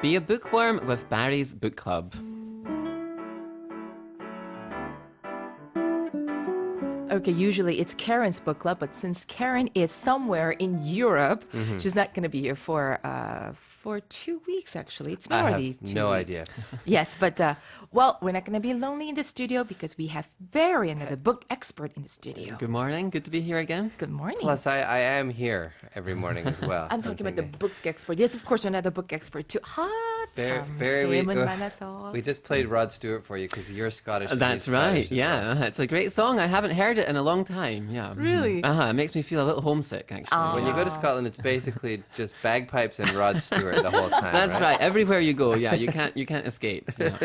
Be a bookworm with Barry's Book Club. Okay, usually it's Karen's book club, but since Karen is somewhere in Europe, she's not going to be here for 2 weeks, actually. It's been already 2 weeks. No idea. Yes, but, well, we're not going to be lonely in the studio because we have Barry, another book expert in the studio. Good morning. Good to be here again. Good morning. Plus, I am here every morning as well. I'm talking about the book expert. Yes, of course, another book expert too. Barry, we just played Rod Stewart for you because you're Scottish. That's right. Yeah, well. It's a great song. I haven't heard it in a long time. Yeah. Really? It makes me feel a little homesick, actually. When you go to Scotland, it's basically just bagpipes and Rod Stewart the whole time. That's right. Everywhere you go, yeah, you can't escape. Yeah.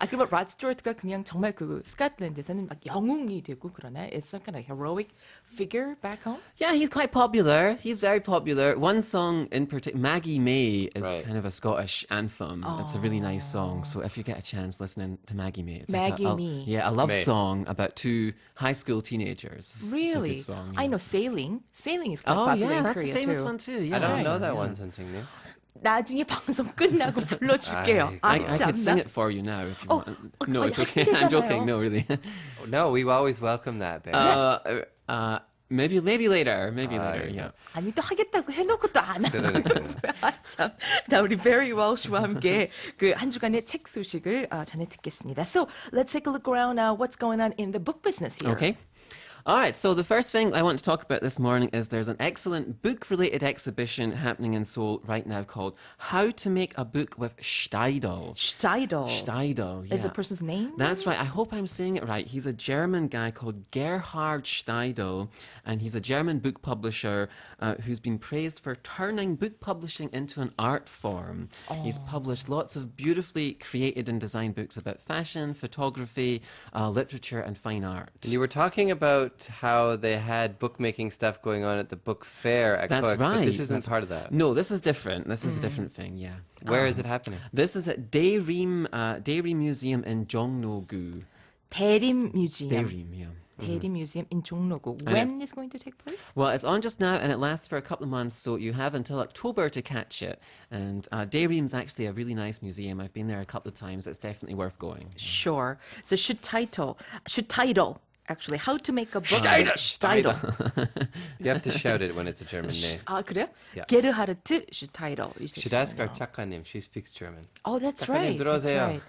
그럼 Rod Stewart가 그냥 정말 그 스코틀랜드에서는 막 영웅이 되고 그러나? It's some kind of heroic figure back home? Yeah, he's quite popular. He's very popular. One song in particular, Maggie May, is kind of a Scottish anthem. It's a really nice song. So if you get a chance listening to Maggie May, it's Maggie like May. Yeah, a love May. song about two high school teenagers. Really? It's a good song. Yeah. I know Sailing. Sailing is quite Oh popular yeah, in that's Korea a famous too. one too. Yeah, I don't know yeah. that one, 선생님. 나중에 방송 끝나고 불러줄게요. I could sing it for you now if you want. No, it's okay. I'm joking. No, really. No, we always welcome that, Barry. Maybe later. Maybe later. Yeah. 아니 또 하겠다고 해놓고 또 안 하는 참. 나 우리 Barry Welsh와 함께 그 한 주간의 책 소식을 전해 듣겠습니다. So let's take a look around what's going on in the book business here. Okay. All right, so the first thing I want to talk about this morning is there's an excellent book-related exhibition happening in Seoul right now called How to Make a Book with Steidl. Steidl. Steidl, yeah. Is the person's name? That's right. I hope I'm saying it right. He's a German guy called Gerhard Steidl, and he's a German book publisher who's been praised for turning book publishing into an art form. He's published lots of beautifully created and designed books about fashion, photography, literature, and fine art. You were talking about how they had bookmaking stuff going on at the book fair at That's Coex, right. but this isn't part of that. No, this is different. This is a different thing, yeah. Where is it happening? This is at Daelim Museum in Jongno-gu. Daelim Museum. Daelim, yeah. Daelim Museum in Jongno-gu. When is it going to take place? Well, it's on just now and it lasts for a couple of months, so you have until October to catch it. And Daelim's actually a really nice museum. I've been there a couple of times. It's definitely worth going. Sure. So should title. Actually, how to make a book. Steidl. You have to shout it when it's a German name. 아, 그래요? Yeah. Gerhard Steidl. Should ask our 작가님. She speaks German. Oh, that's 작가님 right. That's 들어오세요. right.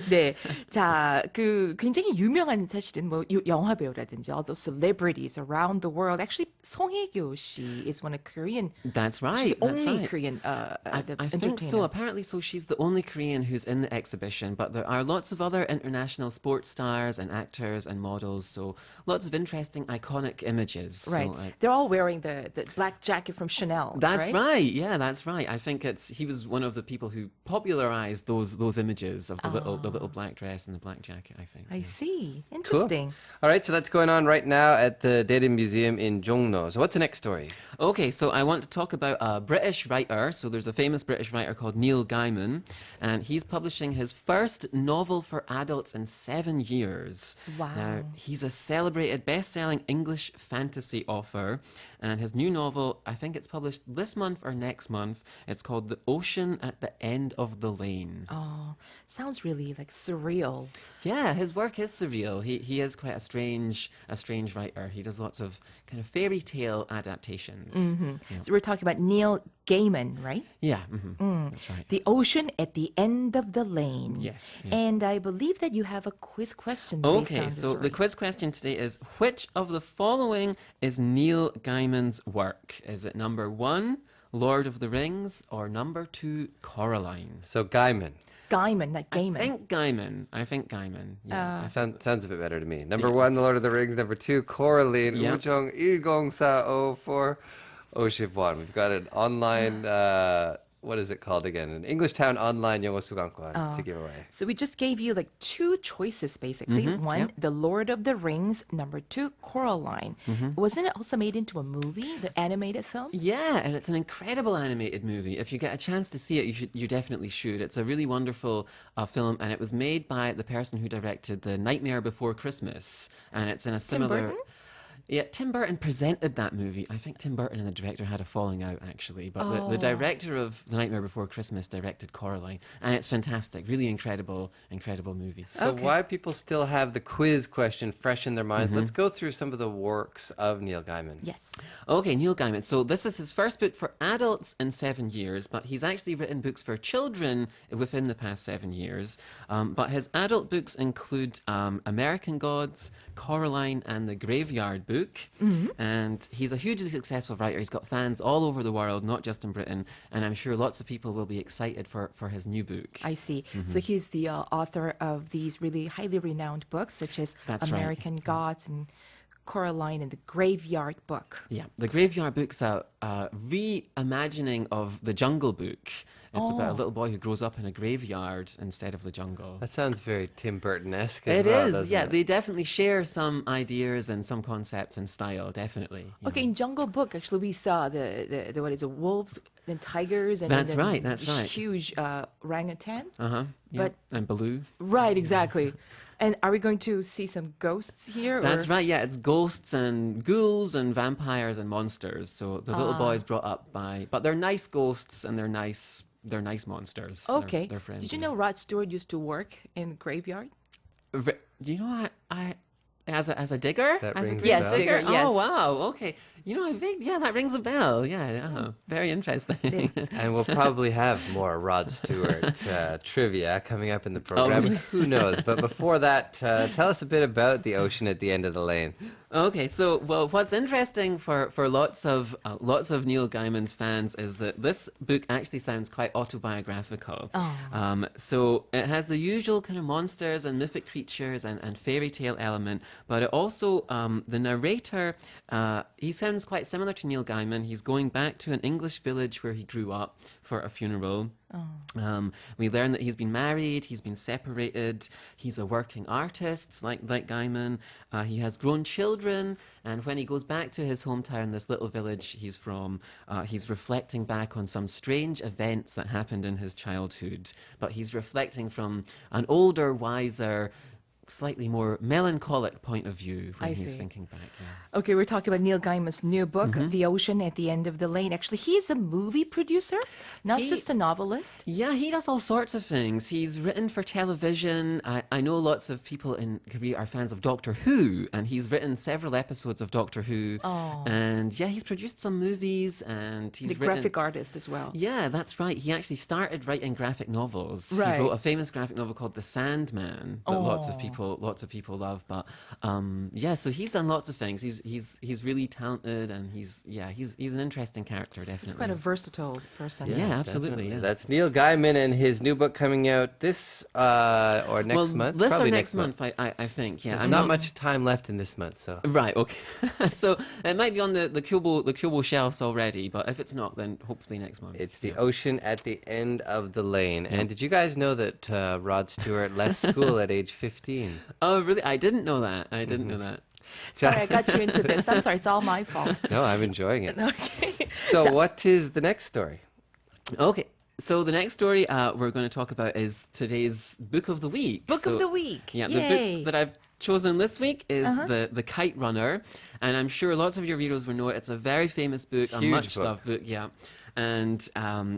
네. 자, 그 굉장히 유명한 사실은 뭐 영화 배우라든지 all those celebrities around the world. Actually, 송혜교 씨 is one of Korean. That's right. She's the that's only right. Korean I think entertainer. so. Apparently, so she's the only Korean who's in the exhibition, but there are lots of other international sports stars and actors and models, so lots of interesting, iconic images. Right. So, They're all wearing the black jacket from Chanel. that's right. Yeah, that's right. I think he was one of the people who popularized those images of the little black dress and the black jacket, I think. I see. Interesting. All right, so that's going on right now at the Daelim Museum in Jongno. So what's the next story? Okay, so I want to talk about a British writer. So there's a famous British writer called Neil Gaiman, and he's publishing his first novel for adults in 7 years. Wow. Now, he's a celebrated best-selling English fantasy author, and his new novel, I think it's published this month or next month, it's called The Ocean at the End of the Lane. Oh, sounds really like surreal. Yeah, his work is surreal. He is quite a strange writer. He does lots of kind of fairy tale adaptations. Yeah. So we're talking about Neil Gaiman, right? Yeah, that's right. The Ocean at the End of the Lane. Yes, yeah. And I believe that you have a quiz question based on Okay, this so the story. quiz question today is, which of the following is Neil Gaiman's work? Is it number 1, Lord of the Rings, or number 2, Coraline? So Gaiman. Gaiman, not Gaiman. I think Gaiman. Yeah. Sounds a bit better to me. Number 1, The Lord of the Rings. Number 2, Coraline. Yeah. 우정 104 51. We've got an online, what is it called again? An English Town online 영어 수강권 to give away. So we just gave you like 2 choices, basically. One, The Lord of the Rings. Number 2, Coraline. Wasn't it also made into a movie, the animated film? Yeah, and it's an incredible animated movie. If you get a chance to see it, you definitely should. It's a really wonderful film, and it was made by the person who directed The Nightmare Before Christmas, and it's in a similar. Burton? Yeah, Tim Burton presented that movie. I think Tim Burton and the director had a falling out, actually. But the director of The Nightmare Before Christmas directed Coraline, and it's fantastic. Really incredible movie. So why people still have the quiz question fresh in their minds, let's go through some of the works of Neil Gaiman. Yes. Okay, Neil Gaiman. So this is his first book for adults in 7 years, but he's actually written books for children within the past 7 years. But his adult books include American Gods, Coraline, and The Graveyard Book. And he's a hugely successful writer. He's got fans all over the world, not just in Britain. And I'm sure lots of people will be excited for his new book. I see. So he's the author of these really highly renowned books, such as American Gods and Coraline and The Graveyard Book. Yeah, The Graveyard Book's a reimagining of The Jungle Book. It's about a little boy who grows up in a graveyard instead of the jungle. That sounds very Tim Burton-esque as It well, is, doesn't yeah. it? They definitely share some ideas and some concepts and style, definitely. Okay, in Jungle Book, actually, we saw the what is it, wolves and tigers and That's then right, that's right. huge orangutan. Yeah. But and Baloo. right, exactly. And are we going to see some ghosts here? That's right, yeah. It's ghosts and ghouls and vampires and monsters. So the little boy's brought up but they're nice ghosts and they're nice monsters. Okay. They're friendly. Did you know Rod Stewart used to work in graveyard? Do you know I as a digger? That As a rings a grave bell. digger, yes. Oh wow, okay. You know, that rings a bell. Yeah. Very interesting. And we'll probably have more Rod Stewart trivia coming up in the program. really? Who knows? But before that, tell us a bit about the ocean at the end of the lane. Okay, so what's interesting for lots of Neil Gaiman's fans is that this book actually sounds quite autobiographical. So it has the usual kind of monsters and mythic creatures and fairy tale element, but it also the narrator he sounds quite similar to Neil Gaiman. He's going back to an English village where he grew up for a funeral. We learn that he's been married, he's been separated, he's a working artist like Gaiman. He has grown children, and when he goes back to his hometown, this little village he's from, he's reflecting back on some strange events that happened in his childhood. But he's reflecting from an older, wiser, slightly more melancholic point of view when he's thinking back. Yeah. Okay, we're talking about Neil Gaiman's new book, The Ocean at the End of the Lane. Actually, he's a movie producer, not just a novelist. Yeah, he does all sorts of things. He's written for television. I know lots of people in Korea are fans of Doctor Who, and he's written several episodes of Doctor Who. And yeah, he's produced some movies, and he's The graphic artist as well. Yeah, that's right. He actually started writing graphic novels. Right. He wrote a famous graphic novel called The Sandman that lots of people love. But yeah, so he's done lots of things. He's really talented, and he's an interesting character, definitely. He's quite a versatile person. Yeah, absolutely. Yeah. That's Neil Gaiman and his new book coming out this or next month. This Probably or next month, I think. Yeah, There's not much time left in this month, so. Right. Okay. So it might be on the Kyobo shelves already, but if it's not, then hopefully next month. It's The Ocean at the End of the Lane. And did you guys know that Rod Stewart left school at age 15? Oh, really? I didn't know that. know that. Sorry, I got you into this. I'm sorry, it's all my fault. No, I'm enjoying it. Okay. So what is the next story? Okay. So the next story we're going to talk about is today's book of the week. Book of the week. Yeah, Yay. the book that I've chosen this week is the Kite Runner, and I'm sure lots of your readers will know it. It's a very famous book, a Huge much book. loved book. Yeah. And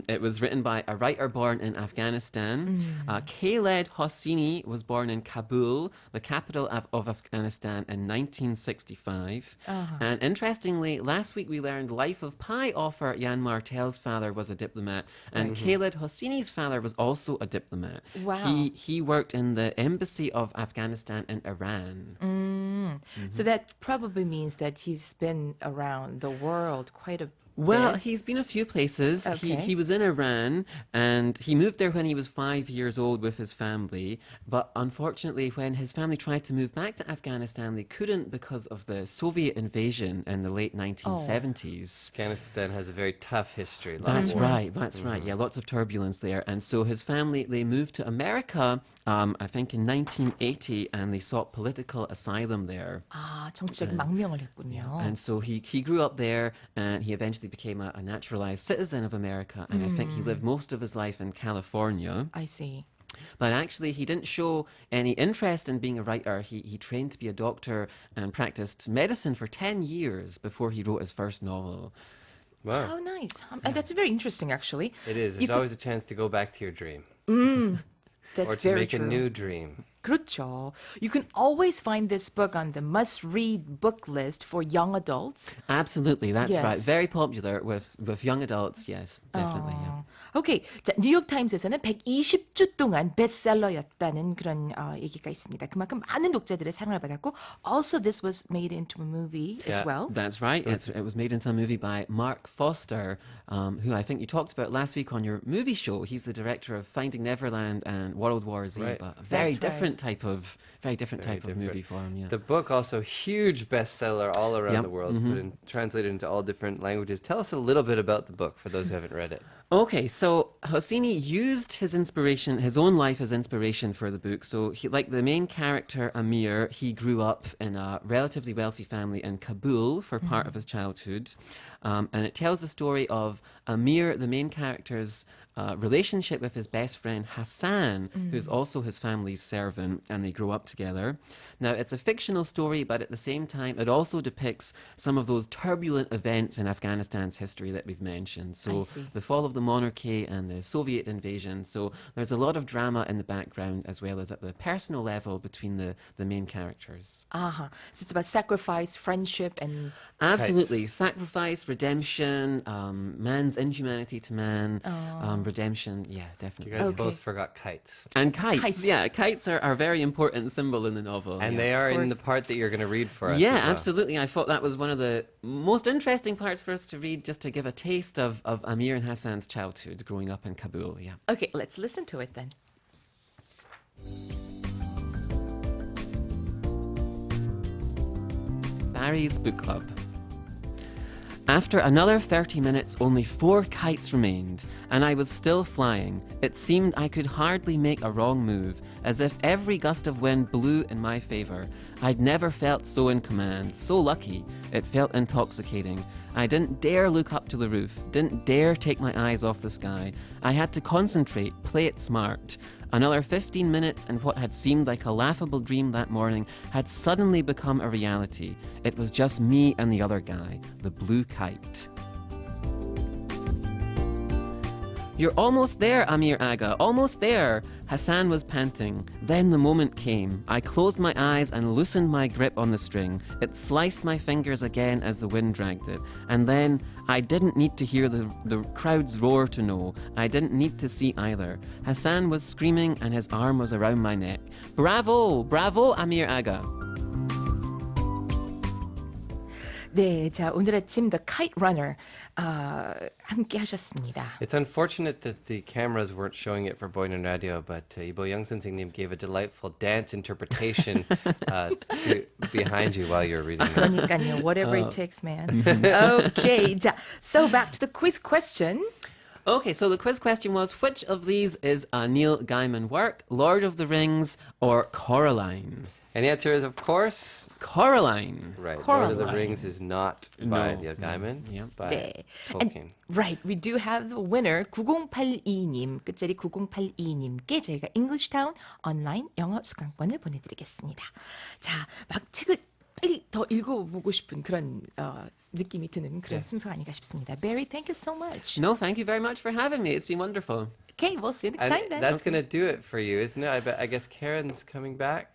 it was written by a writer born in Afghanistan. Khaled Hosseini was born in Kabul, the capital of Afghanistan, in 1965. And interestingly, last week we learned Life of Pi author Jan Martel's father was a diplomat, and Khaled Hosseini's father was also a diplomat. Wow. He worked in the embassy of Afghanistan in Iran. So that probably means that he's been around the world quite a bit. Well, he's been a few places. Okay. He was in Iran, and he moved there when he was 5 years old with his family. But unfortunately, when his family tried to move back to Afghanistan, they couldn't because of the Soviet invasion in the late 1970s. Afghanistan has a very tough history. That's right. Yeah, lots of turbulence there. And so his family, they moved to America, I think in 1980, and they sought political asylum there. 아, 정치적 망명을 했군요. And so he grew up there, and he eventually became a naturalized citizen of America, and I think he lived most of his life in California. I see. but actually he didn't show any interest in being a writer. He trained to be a doctor and practiced medicine for 10 years before he wrote his first novel. Wow. How nice. And that's very interesting, actually. It is. You There's always a chance to go back to your dream. That's or to very make true. a new dream. 그렇죠. You can always find this book on the must-read book list for young adults. Absolutely, that's Yes. right. Very popular with young adults, yes, definitely. Yeah. 오케이. 자, 뉴욕 타임스에서는 120주 동안 베스트셀러였다는 그런 얘기가 있습니다. 그만큼 많은 독자들의 사랑을 받았고, also this was made into a movie as Yeah. well. That's right. It was made into a movie by Mark Foster, who I think you talked about last week on your movie show. He's the director of Finding Neverland and World War Z, Right. but a very That's right. different type of movie form. Yeah. The book also huge bestseller all around Yep. the world, translated into all different languages. Tell us a little bit about the book for those who haven't read it. Okay, so Hosseini used his own life as inspiration for the book. So, like the main character, Amir, he grew up in a relatively wealthy family in Kabul for part of his childhood. And it tells the story of Amir, the main character's relationship with his best friend Hassan, who's also his family's servant, and they grow up together. Now, it's a fictional story, but at the same time, it also depicts some of those turbulent events in Afghanistan's history that we've mentioned. So, see. the fall of the monarchy and the Soviet invasion. So, there's a lot of drama in the background, as well as at the personal level between the main characters. So it's about sacrifice, friendship, and Absolutely. Sacrifice, redemption, man's inhumanity to man, redemption. Yeah, You definitely. guys Okay. both forgot kites. And kites. Kites. Yeah, kites are a very important symbol in the novel. And yeah. they are in the course. part that you're going to read for us. Yeah, as well. absolutely. I thought that was one of the most interesting parts for us to read, just to give a taste of Amir and Hassan's childhood growing up in Kabul. Yeah. okay, let's listen to it then. Barry's Book Club. After another 30 minutes, only 4 kites remained, and I was still flying. It seemed I could hardly make a wrong move, as if every gust of wind blew in my favor. I'd never felt so in command, so lucky. It felt intoxicating. I didn't dare look up to the roof, didn't dare take my eyes off the sky. I had to concentrate, play it smart. Another 15 minutes and what had seemed like a laughable dream that morning had suddenly become a reality. It was just me and the other guy, the blue kite. You're almost there, Amir Aga, almost there. Hassan was panting. Then the moment came. I closed my eyes and loosened my grip on the string. It sliced my fingers again as the wind dragged it. And then I didn't need to hear the crowd's roar to know. I didn't need to see either. Hassan was screaming and his arm was around my neck. Bravo! Bravo, Amir Aga! 네, 자 오늘 아침 The Kite Runner 함께 하셨습니다. It's unfortunate that the cameras weren't showing it for Boynan Radio, but 이보 영 선생님 gave a delightful dance interpretation behind you while you were reading it. 그러니까요, whatever it takes, man. Okay, 자, so back to the quiz question. Okay, so the quiz question was, which of these is a Neil Gaiman work? Lord of the Rings or Coraline? And the answer is, of course, Coraline. right. Lord Coraline. of the Rings is not by No, Neil Gaiman. yeah. It's by 네. Tolkien. And, right, we do have the winner 9082님, 끝자리 9082님께 저희가 English Town 온라인 영어 수강권을 보내드리겠습니다. 자, 막 책을 빨리 더 읽어보고 싶은 그런 느낌이 드는 그런 순서가 아닌가 싶습니다. Barry, thank you so much. No, thank you very much for having me. It's been wonderful. Okay, we'll see you next And time then. that's going to do it for you, isn't it? I guess Karen's coming back.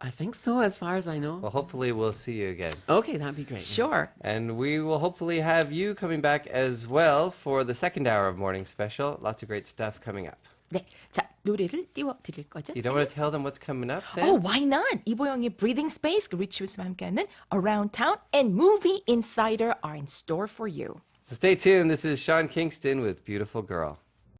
I think so, as far as I know. Well, hopefully we'll see you again. Okay, that'd be great. Sure. And we will hopefully have you coming back as well for the second hour of Morning Special. Lots of great stuff coming up. 네, 자 노래를 띄워드릴 거죠? You don't want to tell them what's coming up, Sam? Oh, why not? 이보영의 Breathing Space, 리치 윌스와 함께하는 Around Town and Movie Insider are in store for you. So stay tuned. This is Sean Kingston with Beautiful Girl.